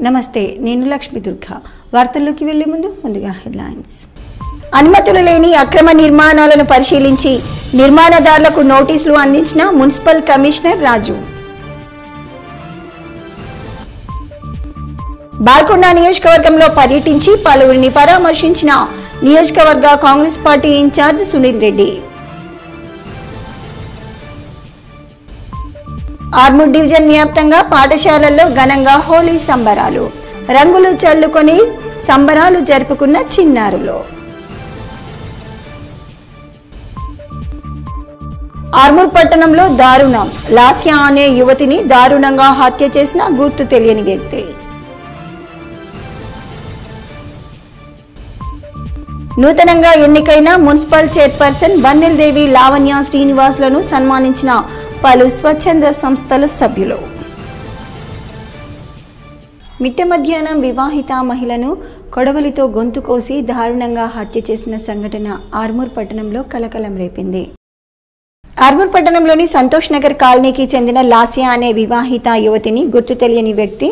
నమస్తే, నేను లక్ష్మి దుర్గా. వార్తల్లోకి వెళ్లే ముందుగా హెడ్లైన్స్. అనుమతులు లేని అక్రమ నిర్మాణాలను పరిశీలించి నిర్మాణదారులకు నోటీసులు అందించిన మున్సిపల్ కమిషనర్ రాజు. బాల్కొండ నియోజకవర్గంలో పర్యటించి పలువురిని పరామర్శించిన నియోజకవర్గ Congress party incharge Sunil Reddy. Armoor division వ్యాప్తంగా పాఠశాలల్లో ఘనంగా హోలీ సంబరాలు. రంగులు చల్లుకొని సంబరాలు జరుపుకున్న చిన్నారులు. ఆర్మూర్ పట్టణంలో దారుణం. లాస్యా అనే యువతిని దారుణంగా హత్య చేసిన గుర్తు తెలియని వ్యక్తి. నూతనంగా ఎన్నికైన మున్సిపల్ చైర్పర్సన్ బన్నెల్ దేవి లావణ్య శ్రీనివాసులను సన్మానించిన పలు స్వచ్ఛంద సంస్థల సభ్యులు. మిట్ట మధ్యాహ్నం వివాహిత మహిళను కొడవలితో గొంతు కోసి దారుణంగా హత్య చేసిన సంఘటన ఆర్మూర్ పట్టణంలో కలకలం రేపింది. ఆర్మూర్ పట్టణంలోని సంతోష్ నగర్ కాలనీకి చెందిన లాస్యా అనే వివాహిత యువతిని గుర్తు తెలియని వ్యక్తి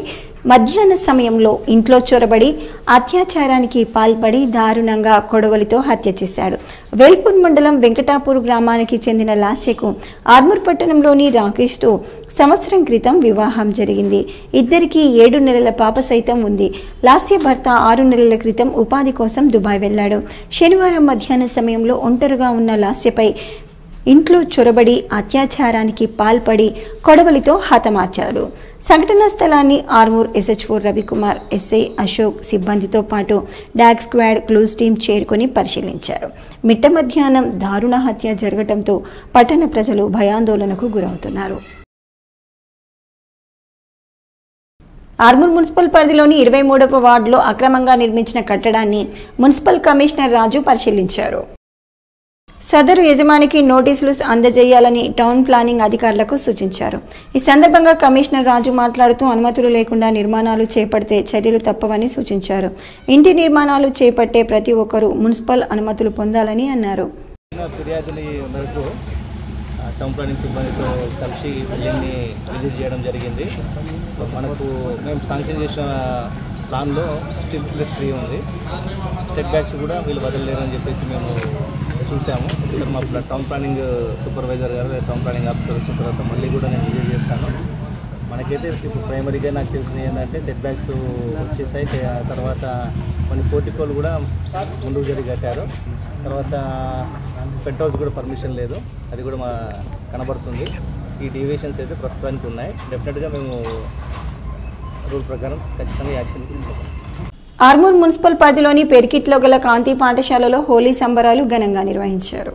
మధ్యాహ్న సమయంలో ఇంట్లో చొరబడి అత్యాచారానికి పాల్పడి దారుణంగా కొడవలితో హత్య చేశాడు. వేల్పూర్ మండలం వెంకటాపూర్ గ్రామానికి చెందిన లాస్యకు ఆర్మూర్ పట్టణంలోని రాకేష్తో సంవత్సరం క్రితం వివాహం జరిగింది. ఇద్దరికి 7 నెలల పాప సైతం ఉంది. లాస్య భర్త 6 నెలల క్రితం ఉపాధి కోసం దుబాయ్ వెళ్లాడు. శనివారం మధ్యాహ్న సమయంలో ఒంటరిగా ఉన్న లాస్యపై ఇంట్లో చొరబడి అత్యాచారానికి పాల్పడి కొడవలితో హతమార్చాడు. సంఘటనా స్థలాన్ని ఆర్మూర్ ఎస్హెచ్ఓ రవికుమార్, ఎస్ఐ అశోక్ సిబ్బందితో పాటు డాగ్ స్క్వాడ్ క్లూస్ టీం చేరుకొని పరిశీలించారు. మిట్ట మధ్యాహ్నం దారుణ హత్య జరగడంతో పట్టణ ప్రజలు భయాందోళనకు గురవుతున్నారు. ఆర్మూర్ మున్సిపల్ పరిధిలోని 23వ వార్డులో అక్రమంగా నిర్మించిన కట్టడాన్ని మున్సిపల్ కమిషనర్ రాజు పరిశీలించారు. సదరు యజమానికి నోటీసులు అందజేయాలని టౌన్ ప్లానింగ్ అధికారులకు సూచించారు. ఈ సందర్భంగా కమిషనర్ రాజు మాట్లాడుతూ అనుమతులు లేకుండా నిర్మాణాలు చేపడితే చర్యలు తప్పవని సూచించారు. ఇంటి నిర్మాణాలు చేపట్టే ప్రతి ఒక్కరూ మున్సిపల్ అనుమతులు పొందాలని అన్నారు. టౌన్ ప్లానింగ్ సిబ్బందితో కలిసి బిల్డింగ్ని విజిట్ చేయడం జరిగింది. సో మనకు మేము శాంక్షన్ చేసిన ప్లాన్లో స్టిల్ +3 ఉంది. సెట్ బ్యాక్స్ కూడా వీళ్ళు వదలలేరని చెప్పేసి మేము చూసాము. ఇక్కడ మా టౌన్ ప్లానింగ్ సూపర్వైజర్ గారు, టౌన్ ప్లానింగ్ ఆఫీసర్ వచ్చిన తర్వాత మళ్ళీ కూడా నేను విజిట్ చేస్తాను. మనకైతే ఇప్పుడు ప్రైమరీగా నాకు తెలిసినవి ఏంటంటే సెట్ బ్యాక్స్ వచ్చేసాయి. తర్వాత కొన్ని పోర్టికోలు కూడా ముందుకు జరిగి కట్టారు. తర్వాత పెంట్ హౌస్ కూడా పర్మిషన్ లేదు, అది కూడా మా కనబడుతుంది. ఈ డీవియేషన్స్ అయితే ప్రస్తుతానికి ఉన్నాయి. డెఫినెట్గా మేము రూల్ ప్రకారం ఖచ్చితంగా యాక్షన్ తీసుకుంటాం. ఆర్మూర్ మున్సిపల్ పరిధిలోని పెరికిట్లో గల కాంతి పాఠశాలలో హోలీ సంబరాలు ఘనంగా నిర్వహించారు.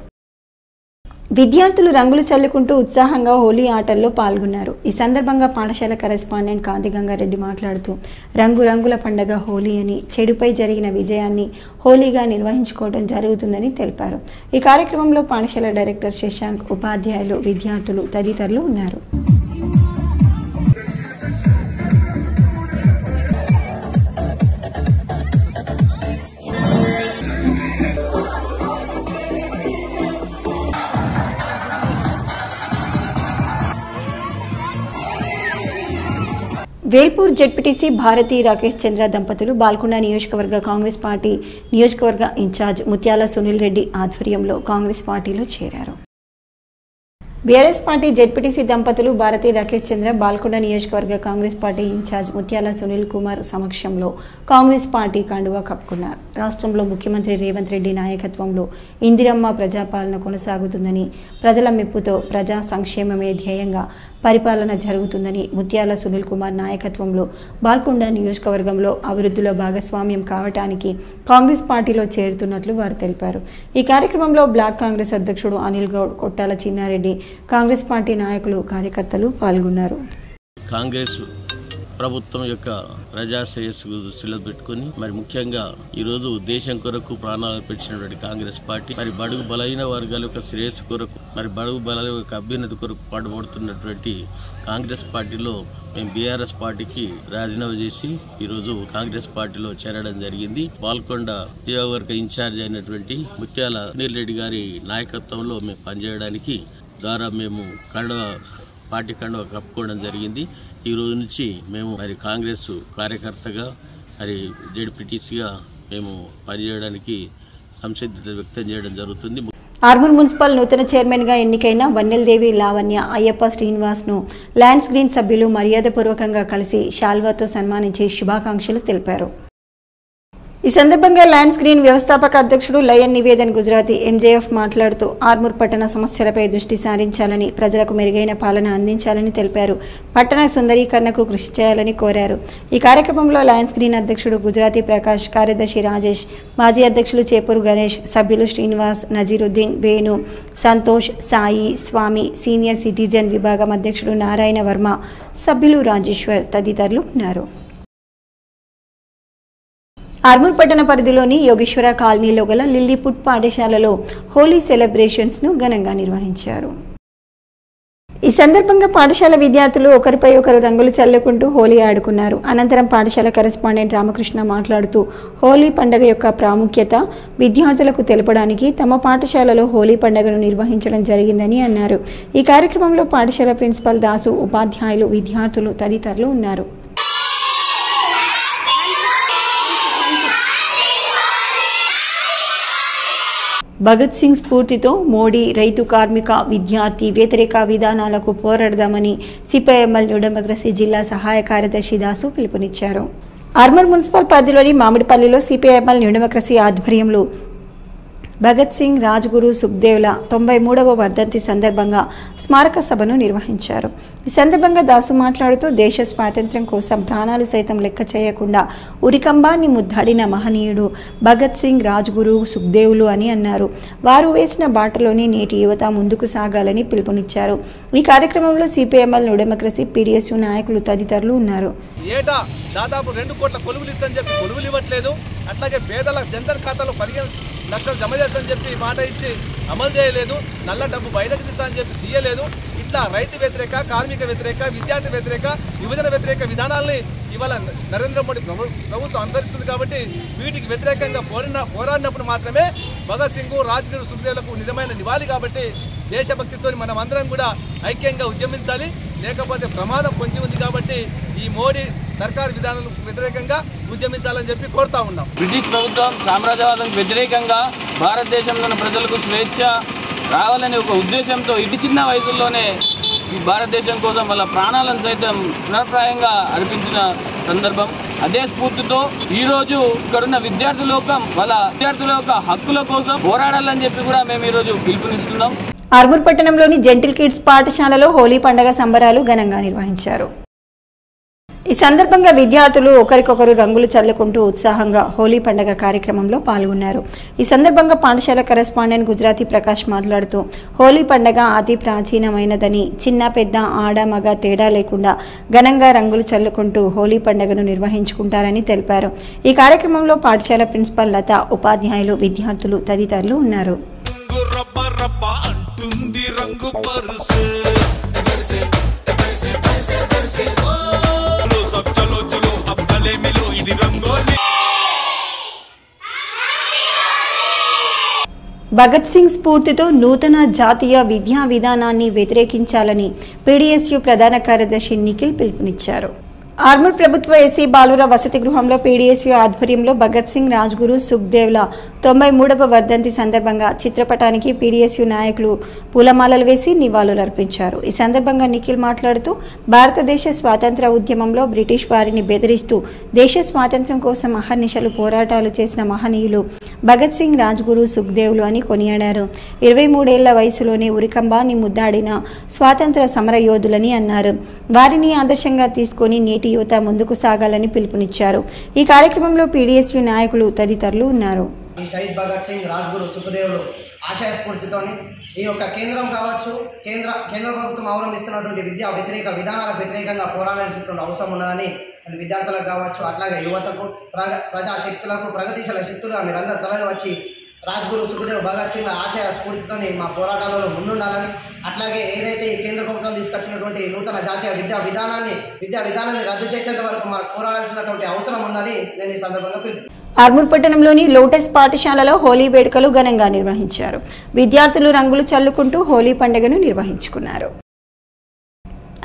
విద్యార్థులు రంగులు చల్లుకుంటూ ఉత్సాహంగా హోలీ ఆటల్లో పాల్గొన్నారు. ఈ సందర్భంగా పాఠశాల కరెస్పాండెంట్ కాంతి గంగారెడ్డి మాట్లాడుతూ రంగురంగుల పండుగ హోలీ అని, చెడుపై జరిగిన విజయాన్ని హోలీగా నిర్వహించుకోవడం జరుగుతుందని తెలిపారు. ఈ కార్యక్రమంలో పాఠశాల డైరెక్టర్ శశాంక్, ఉపాధ్యాయులు, విద్యార్థులు తదితరులు ఉన్నారు. వేల్పూర్ జెడ్పీటీసీ భారతి రాకేష్ చంద్ర దంపతులు బాల్కొండ నియోజకవర్గ కాంగ్రెస్ పార్టీ నియోజకవర్గ ఇన్ఛార్జ్ ముత్యాల సునీల్ రెడ్డి ఆధ్వర్యంలో కాంగ్రెస్ పార్టీలో చేరారు. బీఆర్ఎస్ పార్టీ జెడ్పీటీసీ దంపతులు భారతి రాకేష్ చంద్ర బాల్కొండ నియోజకవర్గ కాంగ్రెస్ పార్టీ ఇన్ఛార్జ్ ముత్యాల సునీల్ కుమార్ సమక్షంలో కాంగ్రెస్ పార్టీ కండువా కప్పుకున్నారు. రాష్ట్రంలో ముఖ్యమంత్రి రేవంత్ రెడ్డి నాయకత్వంలో ఇందిరమ్మ ప్రజాపాలన కొనసాగుతుందని, ప్రజల మెప్పుతో ప్రజా సంక్షేమమే ధ్యేయంగా పరిపాలన జరుగుతుందని, ముత్యాల సునీల్ కుమార్ నాయకత్వంలో బాల్కొండ నియోజకవర్గంలో అభివృద్ధిలో భాగస్వామ్యం కావటానికి కాంగ్రెస్ పార్టీలో చేరుతున్నట్లు వారు తెలిపారు. ఈ కార్యక్రమంలో బ్లాక్ కాంగ్రెస్ అధ్యక్షుడు అనిల్ గౌడ్, కొట్టాల చిన్నారెడ్డి, కాంగ్రెస్ పార్టీ నాయకులు, కార్యకర్తలు పాల్గొన్నారు. కాంగ్రెస్ ప్రభుత్వం యొక్క ప్రజా శ్రేయస్సుకు దృష్టిలో పెట్టుకుని మరి ముఖ్యంగా ఈరోజు దేశం కొరకు ప్రాణాలు పెట్టినటువంటి కాంగ్రెస్ పార్టీ మరి బడుగు బలైన వర్గాల యొక్క శ్రేయస్సు కొరకు మరి బడుగు బలాల యొక్క అభ్యున్నతి కొరకు పాటుపడుతున్నటువంటి కాంగ్రెస్ పార్టీలో మేము బీఆర్ఎస్ పార్టీకి రాజీనామా చేసి ఈరోజు కాంగ్రెస్ పార్టీలో చేరడం జరిగింది. బాల్కొండ నియోజకవర్గ ఇన్ఛార్జ్ అయినటువంటి ముత్యాల సునీల్ రెడ్డి గారి నాయకత్వంలో మేము పనిచేయడానికి ద్వారా మేము పార్టీ కండువా కప్పుకోవడం జరిగింది. ఈ రోజు నుంచి మేము మరి కాంగ్రెస్ కార్యకర్తగా మరి జెడ్పీటీసీగా మేము పనిచేయడానికి సంసిద్ధత వ్యక్తం చేయడం జరుగుతుంది. ఆర్మూర్ మున్సిపల్ నూతన చైర్మన్ గా ఎన్నికైన వన్నెల్దేవి లావణ్య అయ్యప్ప శ్రీనివాస్ ను ల్యాండ్స్ గ్రీన్ సభ్యులు మర్యాదపూర్వకంగా కలిసి శాల్వాతో సన్మానించి శుభాకాంక్షలు తెలిపారు. ఈ సందర్భంగా ల్యాండ్స్ గ్రీన్ వ్యవస్థాపక అధ్యక్షుడు లయన్ నివేదన్ గుజరాతీ ఎంజేఎఫ్ మాట్లాడుతూ ఆర్మూర్ పట్టణ సమస్యలపై దృష్టి సారించాలని, ప్రజలకు మెరుగైన పాలన అందించాలని తెలిపారు. పట్టణ సుందరీకరణకు కృషి చేయాలని కోరారు. ఈ కార్యక్రమంలో లయన్స్ గ్రీన్ అధ్యక్షుడు గుజరాతీ ప్రకాష్, కార్యదర్శి రాజేష్, మాజీ అధ్యక్షులు చేపూరు గణేష్, సభ్యులు శ్రీనివాస్, నజీరుద్దీన్, వేణు, సంతోష్, సాయి, స్వామి, సీనియర్ సిటిజన్ విభాగం అధ్యక్షుడు నారాయణ వర్మ, సభ్యులు రాజేశ్వర్ తదితరులు ఉన్నారు. ఆర్మూర్ పట్టణ పరిధిలోని యోగేశ్వర కాలనీలో గల లిల్లీపుట్ పాఠశాలలో హోలీ సెలబ్రేషన్స్ ను ఘనంగా నిర్వహించారు. ఈ సందర్భంగా పాఠశాల విద్యార్థులు ఒకరిపై ఒకరు రంగులు చల్లుకుంటూ హోలీ ఆడుకున్నారు. అనంతరం పాఠశాల కరెస్పాండెంట్ రామకృష్ణ మాట్లాడుతూ హోలీ పండుగ యొక్క ప్రాముఖ్యత విద్యార్థులకు తెలపడానికి తమ పాఠశాలలో హోలీ పండుగను నిర్వహించడం జరిగిందని అన్నారు. ఈ కార్యక్రమంలో పాఠశాల ప్రిన్సిపల్ దాసు, ఉపాధ్యాయులు, విద్యార్థులు తదితరులు ఉన్నారు. భగత్ సింగ్ స్ఫూర్తితో మోడీ రైతు, కార్మిక, విద్యార్థి వ్యతిరేక విధానాలకు పోరాడదామని సిపిఐఎంఎల్ న్యూ డెమోక్రసీ జిల్లా సహాయ కార్యదర్శి దాసు పిలుపునిచ్చారు. ఆర్మూర్ మున్సిపల్ పరిధిలోని మామిడిపల్లిలో సిపిఐఎంఎల్ న్యూ డెమోక్రసీ ఆధ్వర్యంలో భగత్ సింగ్, రాజ్గురు, సుఖ్దేవ్ల 93వ వర్ధంతి సందర్భంగా స్మారక సభను నిర్వహించారు. ఈ సందర్భంగా దాసు మాట్లాడుతూ దేశ స్వాతంత్ర్యం కోసం ప్రాణాలు సైతం లెక్క చేయకుండా ఉరికంబాన్ని ముద్దాడిన మహనీయుడు భగత్ సింగ్, రాజ్గురు, సుఖ్దేవులు అని అన్నారు. వారు వేసిన బాటలోనే నేటి యువత ముందుకు సాగాలని పిలుపునిచ్చారు. ఈ కార్యక్రమంలో సిపిఎంఎల్ న్యూ డెమోక్రసీ, పీడీఎస్యూ నాయకులు తదితరులు ఉన్నారు. ఏటా దాదాపు 2 కోట్ల కొలువులు ఇస్తని చెప్పి కొలువులు ఇవ్వట్లేదు. అట్లాగే పేదల జన్ధన్ ఖాతాలో 15 లక్షలు జమ చేస్తానని చెప్పి మాట ఇచ్చి అమలు చేయలేదు. నల్ల డబ్బు బయటకు తీస్తానని చెప్పి తీయలేదు. ఇట్లా రైతు వ్యతిరేక, కార్మిక వ్యతిరేక, విద్యార్థి వ్యతిరేక, యువజన వ్యతిరేక విధానాల్ని ఇవాళ నరేంద్ర మోడీ ప్రభుత్వం అనుసరిస్తుంది. కాబట్టి వీటికి వ్యతిరేకంగా పోరాడినప్పుడు మాత్రమే భగత్ సింగ్, రాజ్గురు, సుఖ్దేవులకు నిజమైన నివాళి. కాబట్టి దేశభక్తితో మనం అందరం కూడా ఐక్యంగా ఉద్యమించాలి, లేకపోతే ప్రమాదం పొంచి ఉంది. కాబట్టి ఈ మోడీ సర్కార్ విధానాలకు వ్యతిరేకంగా ఉద్యమించాలని చెప్పి కోరుతా ఉన్నాం. బ్రిటిష్ ప్రభుత్వం సామ్రాజ్యవాదానికి వ్యతిరేకంగా భారతదేశంలోని ప్రజలకు స్వేచ్ఛ రావాలనే ఒక ఉద్దేశంతో ఇటు చిన్న వయసుల్లోనే ఈ భారతదేశం కోసం వాళ్ళ ప్రాణాలను సైతం పునర్ప్రాయంగా అర్పించిన సందర్భం. అదే స్ఫూర్తితో ఈరోజు ఇక్కడున్న విద్యార్థి లోకం వాళ్ళ విద్యార్థుల యొక్క హక్కుల కోసం పోరాడాలని చెప్పి కూడా మేము ఈరోజు పిలుపునిస్తున్నాం. ఆర్మూర్ పట్టణంలోని జెంటిల్ కిడ్స్ పాఠశాలలో హోలీ పండుగ సంబరాలు ఘనంగా నిర్వహించారు. ఈ సందర్భంగా విద్యార్థులు ఒకరికొకరు రంగులు చల్లుకుంటూ ఉత్సాహంగా హోలీ పండుగ కార్యక్రమంలో పాల్గొన్నారు. ఈ సందర్భంగా పాఠశాల కరెస్పాండెంట్ గుజరాతీ ప్రకాష్ మాట్లాడుతూ హోలీ పండుగ అతి ప్రాచీనమైనదని, చిన్న పెద్ద, ఆడ మగ తేడా లేకుండా ఘనంగా రంగులు చల్లుకుంటూ హోలీ పండుగను నిర్వహించుకుంటారని తెలిపారు. ఈ కార్యక్రమంలో పాఠశాల ప్రిన్సిపల్ లత, ఉపాధ్యాయులు, విద్యార్థులు తదితరులు ఉన్నారు. భగత్ సింగ్ స్ఫూర్తితో నూతన జాతీయ విద్యా విధానాన్ని వ్యతిరేకించాలని పీడీఎస్యూ ప్రధాన కార్యదర్శి నిఖిల్ పిలుపునిచ్చారు. ఆర్మూర్ ప్రభుత్వ ఎస్సీ బాలుర వసతి గృహంలో పీడీఎస్యూ ఆధ్వర్యంలో భగత్ సింగ్, రాజ్గురు, సుఖ్దేవ్ల 93వ వర్ధంతి సందర్భంగా చిత్రపటానికి పీడీఎస్యూ నాయకులు పూలమాలలు వేసి నివాళులర్పించారు. ఈ సందర్భంగా నిఖిల్ మాట్లాడుతూ భారతదేశ స్వాతంత్ర ఉద్యమంలో బ్రిటిష్ వారిని బెదిరిస్తూ దేశ స్వాతంత్ర్యం కోసం అహర్నిశలు పోరాటాలు చేసిన మహనీయులు భగత్ సింగ్, రాజ్గురు, సుఖ్దేవులు అని కొనియాడారు. 23 ఏళ్ల వయసులోనే ఉరికంబాన్ని ముద్దాడిన స్వాతంత్ర సమర యోధులని అన్నారు. వారిని ఆదర్శంగా తీసుకొని నేటి యువత ముందుకు సాగాలని పిలుపునిచ్చారు. ఈ కార్యక్రమంలో పీడీఎస్యూ నాయకులు తదితరులు ఉన్నారు. షహీద్ భగత్ సింగ్, రాజ్గురు, సుఖ్దేవులు ఆశయ స్ఫూర్తితోని ఈ యొక్క కేంద్రం కావచ్చు, కేంద్ర ప్రభుత్వం అవలంబిస్తున్నటువంటి విద్యా వ్యతిరేక విధానాలకు వ్యతిరేకంగా పోరాడాల్సినటువంటి అవసరం ఉన్నదని విద్యార్థులకు కావచ్చు, అట్లాగే యువతకు, ప్రజాశక్తులకు, ప్రగతిశీల శక్తులుగా మీరందరూ తరలి వచ్చి రాజ్గురు, సుఖ్దేవ్, భగత్ సింగ్ ఆశయ స్ఫూర్తితోని మా పోరాటాలలో ముందుండాలని, అట్లాగే ఏదైతే ఈ కేంద్ర ప్రభుత్వం తీసుకొచ్చినటువంటి నూతన జాతీయ విద్యా విధానాన్ని రద్దు చేసేంత వరకు మనకు పోరాడాల్సినటువంటి అవసరం ఉందని నేను ఈ సందర్భంగా ఆర్మూర్ పట్టణంలోని లోటస్ పాఠశాలలో హోలీ వేడుకలు ఘనంగా నిర్వహించారు. విద్యార్థులు రంగులు చల్లుకుంటూ హోలీ పండుగను నిర్వహించుకున్నారు.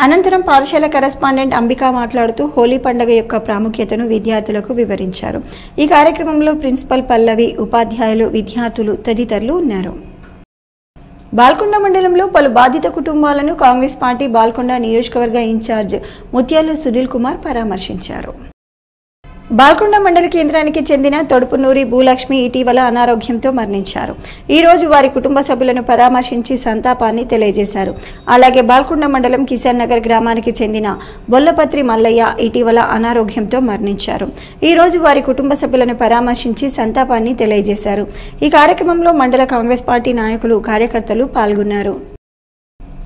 అనంతరం పాఠశాల కరెస్పాండెంట్ అంబిక మాట్లాడుతూ హోలీ పండుగ యొక్క ప్రాముఖ్యతను విద్యార్థులకు వివరించారు. ఈ కార్యక్రమంలో ప్రిన్సిపల్ పల్లవి, ఉపాధ్యాయులు, విద్యార్థులు తదితరులు ఉన్నారు. బాల్కొండ మండలంలో పలు బాధిత కుటుంబాలను కాంగ్రెస్ పార్టీ బాల్కొండ నియోజకవర్గ ఇన్ఛార్జ్ ముత్యాలు సునీల్ కుమార్ పరామర్శించారు. బాల్కొండ మండల కేంద్రానికి చెందిన తొడుపునూరి భూలక్ష్మి ఇటీవల అనారోగ్యంతో మరణించారు. ఈ రోజు వారి కుటుంబ సభ్యులను పరామర్శించి సంతాపాన్ని తెలియజేశారు. అలాగే బాల్కొండ మండలం కిసాన్ నగర్ గ్రామానికి చెందిన బొల్లపత్రి మల్లయ్య ఇటీవల అనారోగ్యంతో మరణించారు. ఈ రోజు వారి కుటుంబ సభ్యులను పరామర్శించి సంతాపాన్ని తెలియజేశారు. ఈ కార్యక్రమంలో మండల కాంగ్రెస్ పార్టీ నాయకులు, కార్యకర్తలు పాల్గొన్నారు.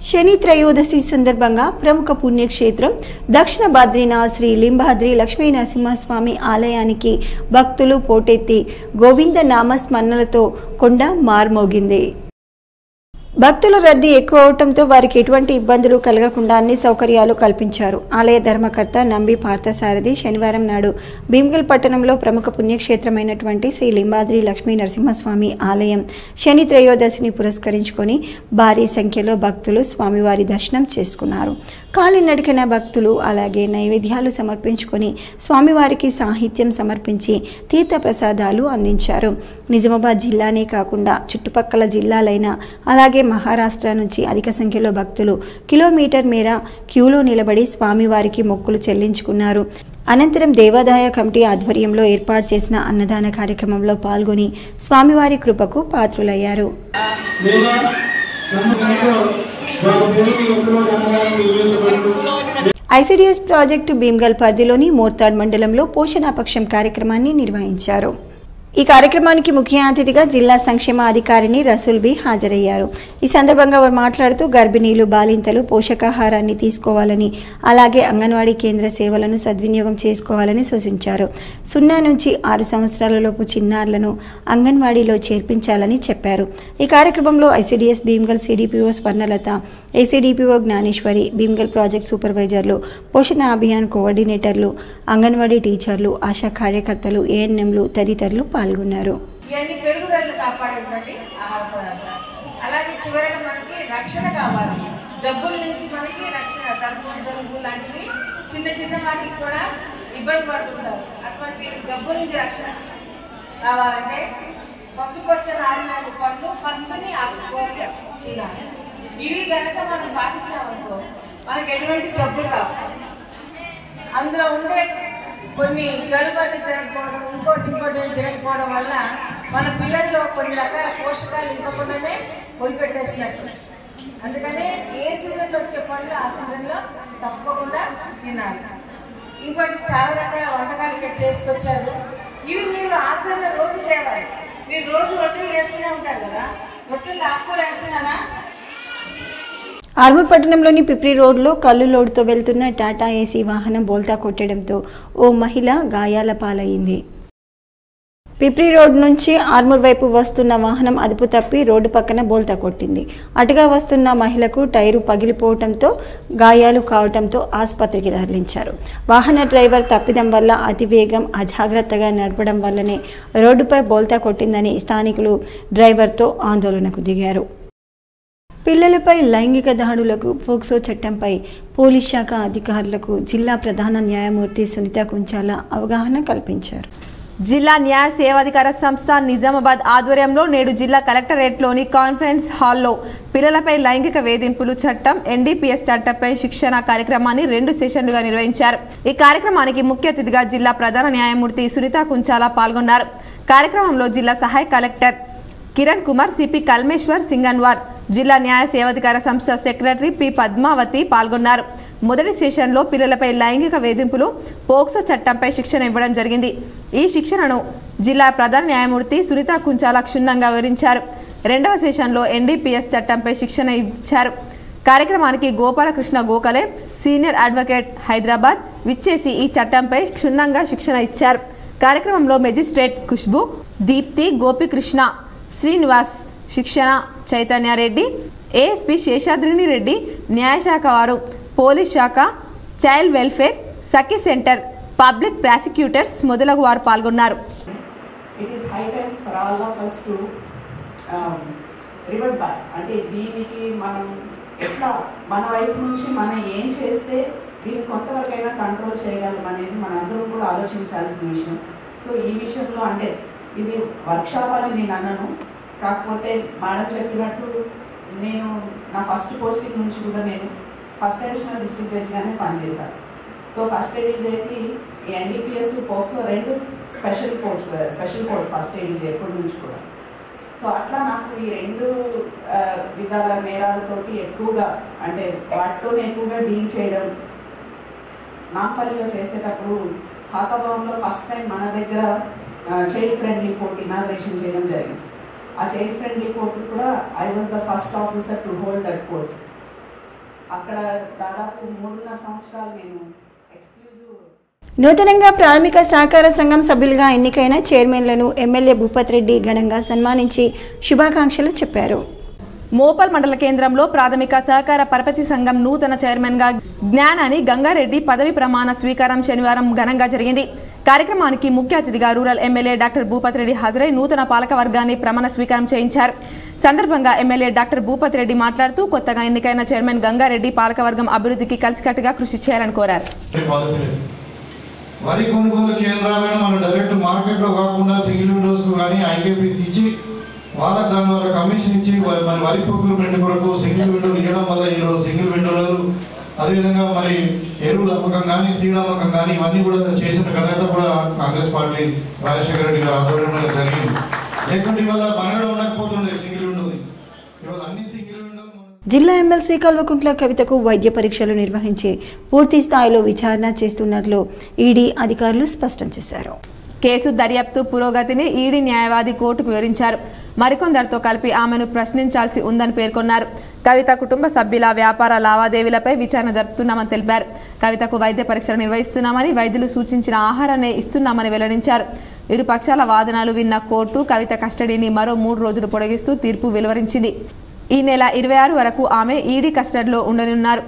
శని త్రయోదశి సందర్భంగా ప్రముఖ పుణ్యక్షేత్రం దక్షిణ బద్రీనాథ్ శ్రీ లింబాద్రి లక్ష్మీ నరసింహస్వామి ఆలయానికి భక్తులు పోటెత్తి గోవింద నామస్మరణలతో కొండ మార్మోగింది. భక్తుల రద్దీ ఎక్కువ అవడంతో వారికి ఎటువంటి ఇబ్బందులు కలగకుండా అన్ని సౌకర్యాలు కల్పించారు. ఆలయ ధర్మకర్త నంబి పార్థసారథి శనివారం నాడు భీమ్గల్ పట్టణంలో ప్రముఖ పుణ్యక్షేత్రమైనటువంటి శ్రీ లింబాద్రి లక్ష్మీ నరసింహస్వామి ఆలయం శని త్రయోదశిని పురస్కరించుకొని భారీ సంఖ్యలో భక్తులు స్వామివారి దర్శనం చేసుకున్నారు. కాలినడకన భక్తులు అలాగే నైవేద్యాలు సమర్పించుకొని స్వామివారికి సాహిత్యం సమర్పించి తీర్థ ప్రసాదాలు అందించారు. నిజామాబాద్ జిల్లానే కాకుండా చుట్టుపక్కల జిల్లాలైన అలాగే మహారాష్ట్ర నుంచి అధిక సంఖ్యలో భక్తులు కిలోమీటర్ మేర క్యూలో నిలబడి స్వామివారికి మొక్కులు చెల్లించుకున్నారు. అనంతరం దేవాదాయ కమిటీ ఆధ్వర్యంలో ఏర్పాటు చేసిన అన్నదాన కార్యక్రమంలో పాల్గొని స్వామివారి కృపకు పాత్రులయ్యారు. ఐసిడిఎస్ ప్రాజెక్టు భీమ్గల్ పరిధిలోని మోర్తాడ్ మండలంలో పోషణాపక్షం కార్యక్రమాన్ని నిర్వహించారు. ఈ కార్యక్రమానికి ముఖ్య అతిథిగా జిల్లా సంక్షేమ అధికారిని రసూల్ బి హాజరయ్యారు. ఈ సందర్భంగా వారు మాట్లాడుతూ గర్భిణీలు, బాలింతలు పోషకాహారాన్ని తీసుకోవాలని అలాగే అంగన్వాడీ కేంద్ర సేవలను సద్వినియోగం చేసుకోవాలని సూచించారు. 0 నుంచి 6 సంవత్సరాలలోపు చిన్నారులను అంగన్వాడీలో చేర్పించాలని చెప్పారు. ఈ కార్యక్రమంలో ICDS Bheemgal CDPO Swarnalatha, ACDPO Gnaneshwari, Bheemgal project సూపర్వైజర్లు, పోషణ అభియాన్ కోఆర్డినేటర్లు, అంగన్వాడీ టీచర్లు, ఆశా కార్యకర్తలు, ఏఎన్ఎంలు తదితరులు పాల్గొన్నారు. ఇవన్నీ పెరుగుదలను కాపాడేటువంటి ఆహార పదార్థాలు. అలాగే చివరిగా మనకి రక్షణ కావాలి. జబ్బుల నుంచి మనకి రక్షణ, దగ్గు, జలుబు లాంటివి చిన్న చిన్న వాటికి కూడా ఇబ్బంది పడుతుంటారు. అటువంటి జబ్బుల నుంచి రక్షణ కావాలంటే పసుపచ్చని ఆహారాలు, పండ్లు, పచ్చని ఆకుకూరలు తినాలి. ఇవి కనుక మనం పాటించామనుకో మనకి ఎటువంటి జబ్బులు రావు. అందులో ఉండే కొన్ని జలుబుని తినకపోవడం, ఇంకోటి తినకపోవడం వల్ల మన పిల్లల్లో కొన్ని రకాల పోషకాలు ఇవ్వకుండానే వదిలిపెట్టేసినట్టు. అందుకనే ఏ సీజన్లో వచ్చే పండ్లు ఆ సీజన్లో తప్పకుండా తినాలి. ఇంకోటి చాలా రకాల వంటకాలు ఇక్కడ చేసుకొచ్చారు. ఇవి మీరు ఆచరణ రోజు తేవాలి. మీరు రోజు రొట్టెలు వేస్తూనే ఉంటారు కదా, రొట్టెలు ఆకుకూర వేస్తున్నారా? ఆర్మూర్ పట్టణంలోని పిప్రి రోడ్లో కల్లు లోడుతో వెళ్తున్న టాటా ఏసీ వాహనం బోల్తా కొట్టడంతో ఓ మహిళ గాయాల పాలయ్యింది. పిప్రి రోడ్ నుంచి ఆర్మూర్ వైపు వస్తున్న వాహనం అదుపు తప్పి రోడ్డు పక్కన బోల్తా కొట్టింది. అటుగా వస్తున్న మహిళకు టైరు పగిలిపోవడంతో గాయాలు కావడంతో ఆసుపత్రికి తరలించారు. వాహన డ్రైవర్ తప్పిదం వల్ల అతివేగం, అజాగ్రత్తగా నడపడం వల్లనే రోడ్డుపై బోల్తా కొట్టిందని స్థానికులు డ్రైవర్తో ఆందోళనకు దిగారు. పిల్లలపై లైంగిక దాడులకు పోక్సో చట్టంపై పోలీస్ శాఖ అధికారులకు జిల్లా ప్రధాన న్యాయమూర్తి సునీత కుంచాల అవగాహన కల్పించారు. జిల్లా న్యాయ సేవాధికార సంస్థ నిజామాబాద్ ఆధ్వర్యంలో నేడు జిల్లా కలెక్టరేట్లోని కాన్ఫరెన్స్ హాల్లో పిల్లలపై లైంగిక వేధింపులు చట్టం, ఎన్డీపీఎస్ చట్టంపై శిక్షణ కార్యక్రమాన్ని 2 సెషన్లుగా నిర్వహించారు. ఈ కార్యక్రమానికి ముఖ్య అతిథిగా జిల్లా ప్రధాన న్యాయమూర్తి సునీత కుంచాల పాల్గొన్నారు. కార్యక్రమంలో జిల్లా సహాయ కలెక్టర్ కిరణ్ కుమార్, సిపి కల్మేశ్వర్ సింగన్వార్, జిల్లా న్యాయ సేవాధికార సంస్థ సెక్రటరీ పి పద్మావతి పాల్గొన్నారు. మొదటి సెషన్లో పిల్లలపై లైంగిక వేధింపులు పోక్సో చట్టంపై శిక్షణ ఇవ్వడం జరిగింది. ఈ శిక్షణను జిల్లా ప్రధాన న్యాయమూర్తి సునీత కుంచాల క్షుణ్ణంగా వివరించారు. రెండవ సెషన్లో ఎన్డీపీఎస్ చట్టంపై శిక్షణ ఇచ్చారు. కార్యక్రమానికి గోపాలకృష్ణ గోఖలే, సీనియర్ అడ్వకేట్ హైదరాబాద్ విచ్చేసి ఈ చట్టంపై క్షుణ్ణంగా శిక్షణ ఇచ్చారు. కార్యక్రమంలో మెజిస్ట్రేట్ ఖుష్బు, దీప్తి, గోపికృష్ణ, శ్రీనివాస్, శిక్షణ చైతన్యారెడ్డి, ఏఎస్పీ శేషాద్రిని రెడ్డి, న్యాయశాఖ వారు, పోలీస్ శాఖ, చైల్డ్ వెల్ఫేర్, సఖీ సెంటర్, పబ్లిక్ ప్రాసిక్యూటర్స్ మొదలగు వారు పాల్గొన్నారు. It is high time for all of us to remember అంటే దీనికి మనం ఎట్లా మన వైపు నుంచి మనం ఏం చేస్తే దీన్ని కొంతవరకైనా కంట్రోల్ చేయగలం అనేది మనందరం కూడా ఆలోచించాల్సిన విషయం. సో ఈ విషయంలో అంటే ఇది వర్క్షాప్ అని నేను అన్నాను, కాకపోతే మేడం చెప్పినట్టు నేను నా ఫస్ట్ పోస్టింగ్ నుంచి కూడా నేను ఫస్ట్ అడిషనల్ డిస్ట్రిక్ట్ జడ్జిగానే పనిచేశాను. సో ఫస్ట్ ఏడీజేకి NDPS POCSO 2 special court first ADJ ఎప్పటి నుంచి కూడా. సో అట్లా నాకు ఈ 2 విధాల నేరాలతోటి ఎక్కువగా అంటే వాటితోనే ఎక్కువగా డీల్ చేయడం. నాంపల్లిలో చేసేటప్పుడు హాకాభవన్లో ఫస్ట్ టైం మన దగ్గర చైల్డ్ ఫ్రెండ్లీ కోర్ట్ ఇనాగ్రేషన్ చేయడం జరిగింది. ఆ చైల్డ్ ఫ్రెండ్లీ కోర్టు కూడా I was the first officer to hold that court. అక్కడ దాదాపు 3.5 సంవత్సరాలు నేను నూతనంగా ప్రాథమిక సహకార సంఘం సభ్యులుగా ఎన్నికైన చైర్మన్లను ఎమ్మెల్యే భూపత్ రెడ్డి ఘనంగా సన్మానించి శుభాకాంక్షలు చెప్పారు. మోపల్ మండల కేంద్రంలో ప్రాథమిక సహకార పరపతి సంఘం నూతన చైర్మన్గా జ్ఞానాని గంగారెడ్డి పదవి ప్రమాణ స్వీకారం శనివారం ఘనంగా జరిగింది. కార్యక్రమానికి ముఖ్య అతిథిగా rural MLA doctor Bhupath Reddy హాజరై నూతన పాలక వర్గాన్ని ప్రమాణ స్వీకారం చేయించారు. సందర్భంగా ఎమ్మెల్యే డాక్టర్ భూపత్ రెడ్డి మాట్లాడుతూ కొత్తగా ఎన్నికైన చైర్మన్ గంగారెడ్డి పాలకవర్గం అభివృద్ధికి కలిసికట్టుగా కృషి చేయాలని కోరారు. వరి కొనుగోలు కేంద్రాలను మనం డైరెక్ట్ మార్కెట్లో కాకుండా సింగిల్ విండోస్కు కానీ ఐకేపీకి ఇచ్చి వాళ్ళకి దాని వల్ల కమిషన్ ఇచ్చి మరి వరి ప్రొక్యూర్మెంట్ కొరకు సింగిల్ విండోలు ఇవ్వడం వల్ల ఈరోజు సింగిల్ విండోలు అదేవిధంగా మరి ఎరువుల అమ్మకం కానీ సీడ్ అమ్మకం కానీ ఇవన్నీ కూడా చేసిన ఘనత కూడా కాంగ్రెస్ పార్టీ రాజశేఖర రెడ్డి గారు ఆధ్వర్యంలో జరిగింది. లేకుంటే ఇవాళ మనగడ ఉండకపోతుండే సింగిల్ విండో, ఇవాళ అన్ని సింగిల్ విండో. జిల్లా ఎమ్మెల్సీ కల్వకుంట్ల కవితకు వైద్య పరీక్షలు నిర్వహించి పూర్తి స్థాయిలో విచారణ చేస్తున్నట్లు ఈడీ అధికారులు స్పష్టం చేశారు. కేసు దర్యాప్తు పురోగతిని ఈడీ న్యాయవాది కోర్టుకు వివరించారు. మరికొందరితో కలిపి ఆమెను ప్రశ్నించాల్సి ఉందని పేర్కొన్నారు. కవిత కుటుంబ సభ్యుల వ్యాపార లావాదేవీలపై విచారణ జరుపుతున్నామని తెలిపారు. కవితకు వైద్య పరీక్షలు నిర్వహిస్తున్నామని, వైద్యులు సూచించిన ఆహారాన్ని ఇస్తున్నామని వెల్లడించారు. ఇరు పక్షాల వాదనలు విన్న కోర్టు కవిత కస్టడీని మరో 3 రోజులు పొడిగిస్తూ తీర్పు వెలువరించింది. ఈ నెల 26 వరకు ఆమె ఈడీ కస్టడీలో ఉండనున్నారు.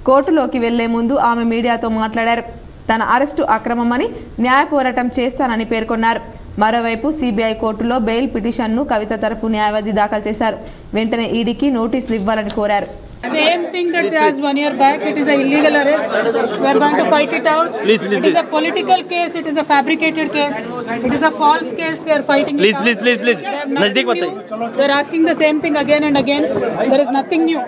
కోర్టులోకి వెళ్లే ముందు ఆమె మీడియాతో మాట్లాడారు. తన అరెస్టు అక్రమమని, న్యాయ పోరాటం చేస్తానని పేర్కొన్నారు. మరోవైపు సిబిఐ కోర్టులో బెయిల్ పిటిషన్ను కవిత తరపు న్యాయవాది దాఖలు చేశారు. వెంటనే ఈడీకి నోటీసులు ఇవ్వాలని కోరారు. Same thing that was 1 year back. It is an illegal arrest. We are going to fight it out. It is a political case. It is a fabricated case. It is a false case. We are fighting it out. Please. They are asking the same thing again and again. There is nothing new.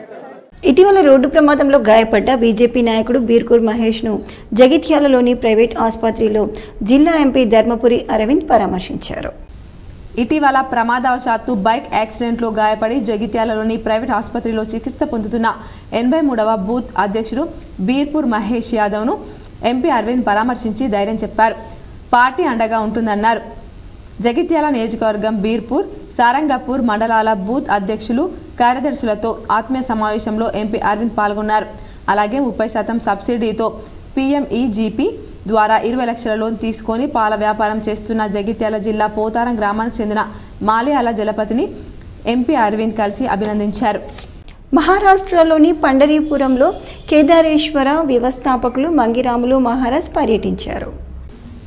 ఇటీవల road ప్రమాదంలో గాయపడ్డ BJP నాయకుడు Birkur మహేష్ను జగిత్యాలలోని private ఆసుపత్రిలో జిల్లా MP Dharmapuri Arvind పరామర్శించారు. ఇటీవల ప్రమాదవశాత్తు bike యాక్సిడెంట్లో గాయపడి జగిత్యాలలోని ప్రైవేట్ ఆసుపత్రిలో చికిత్స పొందుతున్న 83వ బూత్ అధ్యక్షుడు బీర్పూర్ మహేష్ యాదవ్ను ఎంపీ అరవింద్ పరామర్శించి ధైర్యం చెప్పారు. పార్టీ అండగా ఉంటుందన్నారు. జగిత్యాల నియోజకవర్గం బీర్పూర్, సారంగపూర్ మండలాల బూత్ అధ్యక్షులు, కార్యదర్శులతో ఆత్మీయ సమావేశంలో ఎంపీ అరవింద్ పాల్గొన్నారు. అలాగే 30% సబ్సిడీతో PMEGP ద్వారా 20 లక్షల లోన్ తీసుకొని పాల వ్యాపారం చేస్తున్న జగిత్యాల జిల్లా పోతారం గ్రామానికి చెందిన మాలియాల జలపతిని ఎంపీ అరవింద్ కలిసి అభినందించారు. మహారాష్ట్రలోని పండరీపురంలో కేదారేశ్వర వ్యవస్థాపకులు మంగిరాములు మహారాజ్ పర్యటించారు.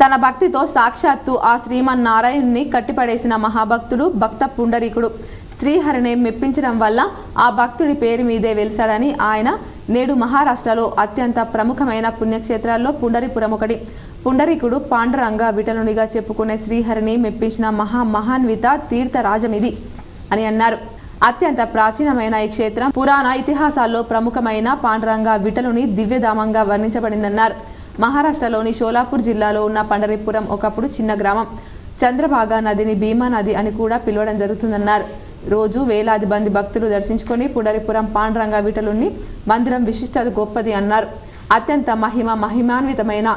తన భక్తితో సాక్షాత్తు ఆ శ్రీమన్నారాయణుని కట్టిపడేసిన మహాభక్తుడు భక్త పుండరీకుడు శ్రీహరిని మెప్పించడం వల్ల ఆ భక్తుడి పేరు మీదే వెలిశాడని ఆయన నేడు మహారాష్ట్రలో అత్యంత ప్రముఖమైన పుణ్యక్షేత్రాల్లో పుండరీపురం ఒకటి. పుండరీకుడు పాండురంగ విఠలునిగా చెప్పుకునే శ్రీహరిని మెప్పించిన మహాన్విత తీర్థరాజమిది అని అన్నారు. అత్యంత ప్రాచీనమైన ఈ క్షేత్రం పురాణ ఇతిహాసాల్లో ప్రముఖమైన పాండురంగ విఠలుని దివ్యధామంగా వర్ణించబడిందన్నారు. మహారాష్ట్రలోని షోలాపూర్ జిల్లాలో ఉన్న పండరీపురం ఒకప్పుడు చిన్న గ్రామం. చంద్రభాగా నదిని భీమా నది అని కూడా పిలవడం జరుగుతుందన్నారు. రోజు వేలాది మంది భక్తులు దర్శించుకొని పుండరీపురం పాండురంగ విఠలుని మందిరం విశిష్టత గొప్పది అన్నారు. అత్యంత మహిమాన్వితమైన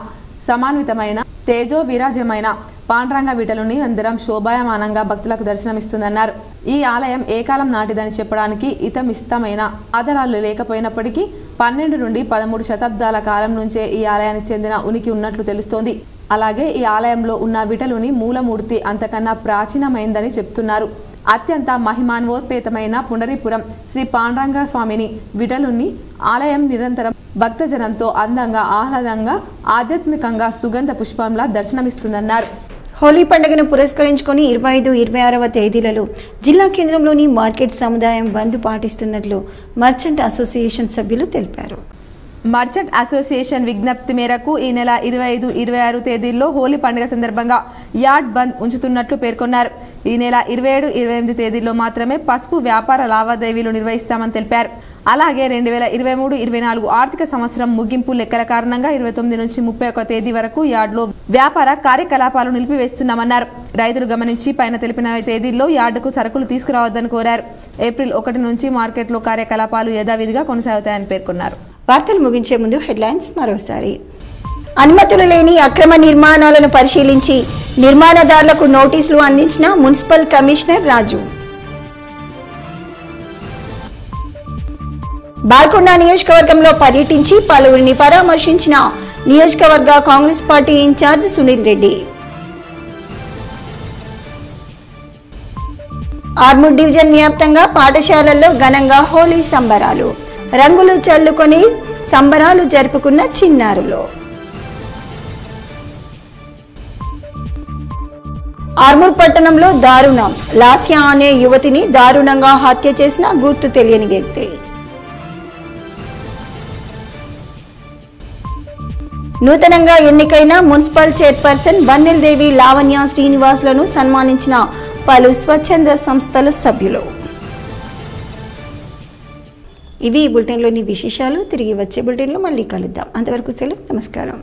సమాన్వితమైన తేజో విరాజమైన పాండురంగ విఠలుని మందిరం శోభాయమానంగా భక్తులకు దర్శనమిస్తుందన్నారు. ఈ ఆలయం ఏ కాలం నాటిదని చెప్పడానికి ఇతమిస్తమైన ఆధారాలు లేకపోయినప్పటికీ 12 నుండి 13 శతాబ్దాల కాలం నుంచే ఈ ఆలయానికి చెందిన ఉనికి ఉన్నట్లు తెలుస్తోంది. అలాగే ఈ ఆలయంలో ఉన్న విఠలుని మూలమూర్తి అంతకన్నా ప్రాచీనమైందని చెప్తున్నారు. అత్యంత మహిమాన్వోత్పేతమైన పుండరీపురం శ్రీ పాండురంగ స్వామిని విఠలుని ఆలయం నిరంతరం భక్తజనంతో అందంగా, ఆహ్లాదంగా, ఆధ్యాత్మికంగా సుగంధ పుష్పంలా దర్శనమిస్తుందన్నారు. హోలీ పండుగను పురస్కరించుకొని 25, 26వ తేదీలలో జిల్లా కేంద్రంలోని మార్కెట్ సముదాయం బంద్ పాటిస్తున్నట్లు మర్చెంట్ అసోసియేషన్ సభ్యులు తెలిపారు. మర్చెంట్ అసోసియేషన్ విజ్ఞప్తి మేరకు ఈ నెల 25, 26 తేదీల్లో హోలీ పండుగ సందర్భంగా యార్డ్ బంద్ ఉంచుతున్నట్లు పేర్కొన్నారు. ఈ నెల 27, 28 తేదీల్లో మాత్రమే పసుపు వ్యాపార లావాదేవీలు నిర్వహిస్తామని తెలిపారు. అలాగే 2023, 24 ఆర్థిక సంవత్సరం ముగింపు లెక్కల కారణంగా 29 నుంచి 31 తేదీ వరకు యార్డులో వ్యాపార కార్యకలాపాలు నిలిపివేస్తున్నామన్నారు. రైతులు గమనించి పైన తెలిపిన తేదీల్లో యార్డుకు సరుకులు తీసుకురావద్దని కోరారు. ఏప్రిల్ 1 నుంచి మార్కెట్లో కార్యకలాపాలు యథావిధిగా కొనసాగుతాయని పేర్కొన్నారు. వార్తలు ముగించే ముందు హెడ్లైన్స్ మరోసారి. అనుమతులు లేని అక్రమ నిర్మాణాలను పరిశీలించి నిర్మాణదారులకు నోటీసులు అందించిన మున్సిపల్ కమిషనర్ రాజు. బాల్కొండ నియోజకవర్గంలో పర్యటించి పలువురిని పరామర్శించిన నియోజకవర్గ Congress party incharge Sunil Reddy. Armoor division వ్యాప్తంగా పాఠశాలల్లో ఘనంగా హోలీ సంబరాలు. రంగులు చల్లుకొని సంబరాలు జరుపుకున్న చిన్నారులు. ఆర్మూర్ పట్టణంలో దారుణం. లాస్యా అనే యువతిని దారుణంగా హత్య చేసిన గుర్తు తెలియని వ్యక్తి. నూతనంగా ఎన్నికైన మున్సిపల్ చైర్పర్సన్ బన్నెల్ దేవి లావణ్య శ్రీనివాస్లను సన్మానించిన పలు స్వచ్ఛంద సంస్థల సభ్యులు. ఇవి ఈ బులెటిన్లోని విశేషాలు. తిరిగి వచ్చే బులెటిన్లో మళ్ళీ కలుద్దాం. అంతవరకు సెలవు. నమస్కారం.